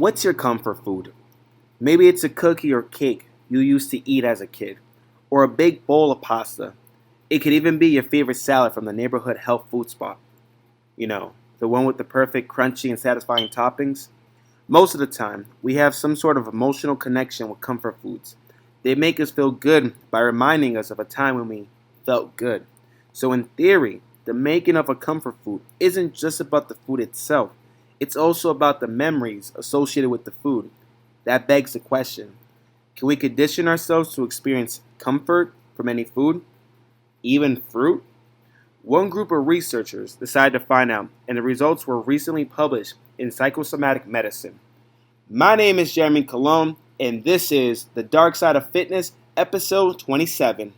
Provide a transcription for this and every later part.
What's your comfort food? Maybe it's a cookie or cake you used to eat as a kid, or a big bowl of pasta. It could even be your favorite salad from the neighborhood health food spot. You know, the one with the perfect crunchy and satisfying toppings. Most of the time, we have some sort of emotional connection with comfort foods. They make us feel good by reminding us of a time when we felt good. So, in theory, the making of a comfort food isn't just about the food itself, it's also about the memories associated with the food. That begs the question, can we condition ourselves to experience comfort from any food, even fruit? One group of researchers decided to find out, and the results were recently published in Psychosomatic Medicine. My name is Jeremy Colon, and this is The Dark Side of Fitness, episode 27.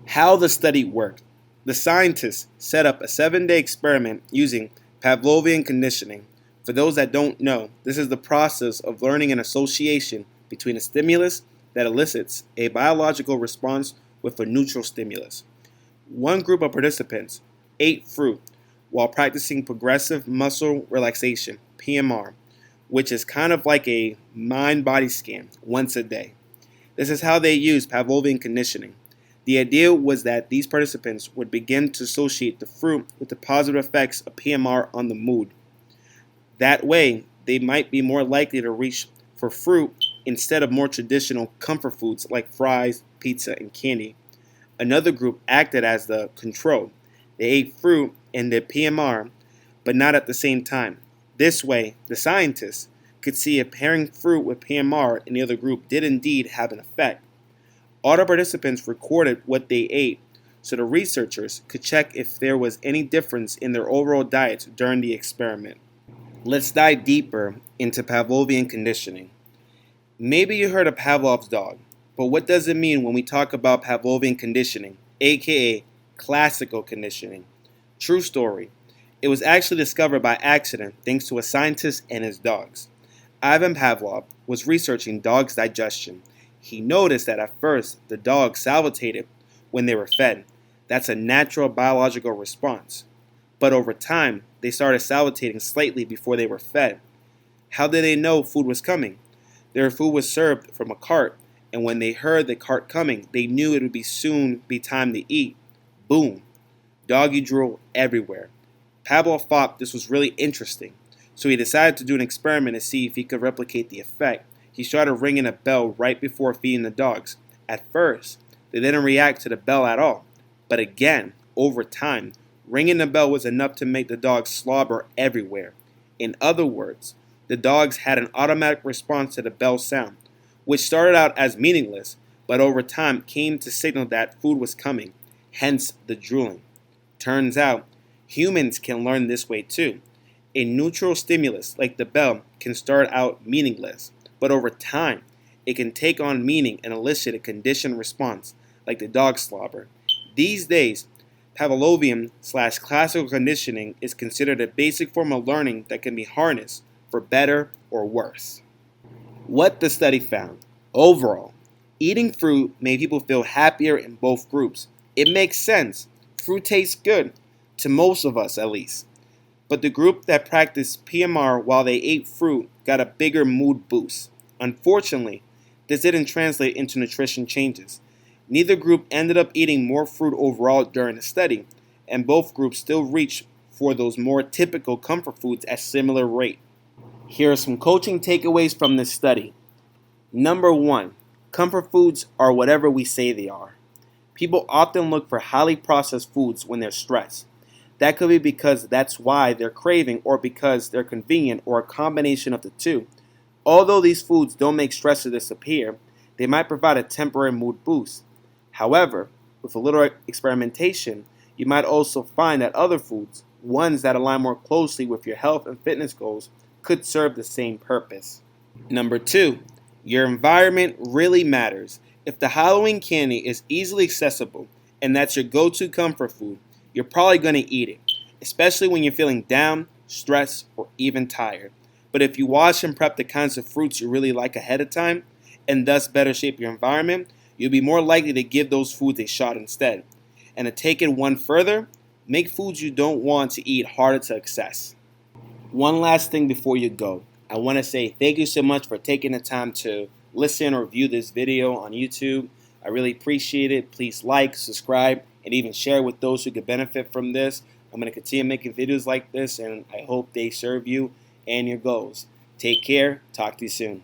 How the study worked. The scientists set up a 7-day experiment using Pavlovian Conditioning. For those that don't know, this is the process of learning an association between a stimulus that elicits a biological response with a neutral stimulus. One group of participants ate fruit while practicing progressive muscle relaxation, PMR, which is kind of like a mind-body scan once a day. This is how they used Pavlovian conditioning. The idea was that these participants would begin to associate the fruit with the positive effects of PMR on the mood. That way, they might be more likely to reach for fruit instead of more traditional comfort foods like fries, pizza, and candy. Another group acted as the control. They ate fruit and did PMR, but not at the same time. This way, the scientists could see if pairing fruit with PMR in the other group did indeed have an effect. All the participants recorded what they ate, so the researchers could check if there was any difference in their overall diets during the experiment. Let's dive deeper into Pavlovian conditioning. Maybe you heard of Pavlov's dog, but what does it mean when we talk about Pavlovian conditioning, aka classical conditioning? True story. It was actually discovered by accident thanks to a scientist and his dogs. Ivan Pavlov was researching dogs' digestion. He noticed that at first the dogs salivated when they were fed. That's a natural biological response. But over time, they started salivating slightly before they were fed. How did they know food was coming? Their food was served from a cart, and when they heard the cart coming, they knew it would soon be time to eat. Boom! Doggy drool everywhere. Pavlov thought this was really interesting, so he decided to do an experiment to see if he could replicate the effect. He started ringing a bell right before feeding the dogs. At first, they didn't react to the bell at all, but again, over time, ringing the bell was enough to make the dogs slobber everywhere. In other words, the dogs had an automatic response to the bell sound, which started out as meaningless, but over time came to signal that food was coming, hence the drooling. Turns out, humans can learn this way too. A neutral stimulus, like the bell, can start out meaningless, but over time, it can take on meaning and elicit a conditioned response, like the dog slobber. These days, Pavlovian/classical conditioning is considered a basic form of learning that can be harnessed for better or worse. What the study found. Overall, eating fruit made people feel happier in both groups. It makes sense. Fruit tastes good, to most of us at least. But the group that practiced PMR while they ate fruit got a bigger mood boost. Unfortunately, this didn't translate into nutrition changes. Neither group ended up eating more fruit overall during the study, and both groups still reached for those more typical comfort foods at similar rate. Here are some coaching takeaways from this study. Number 1, comfort foods are whatever we say they are. People often look for highly processed foods when they're stressed. That could be because that's why they're craving, or because they're convenient, or a combination of the two. Although these foods don't make stress disappear, they might provide a temporary mood boost. However, with a little experimentation, you might also find that other foods, ones that align more closely with your health and fitness goals, could serve the same purpose. Number 2, your environment really matters. If the Halloween candy is easily accessible and that's your go-to comfort food, you're probably going to eat it, especially when you're feeling down, stressed, or even tired. But if you wash and prep the kinds of fruits you really like ahead of time, and thus better shape your environment, you'll be more likely to give those foods a shot instead. And to take it one further, make foods you don't want to eat harder to access. One last thing before you go. I want to say thank you so much for taking the time to listen or view this video on YouTube. I really appreciate it. Please like, subscribe, and even share with those who could benefit from this. I'm going to continue making videos like this, and I hope they serve you and your goals. Take care. Talk to you soon.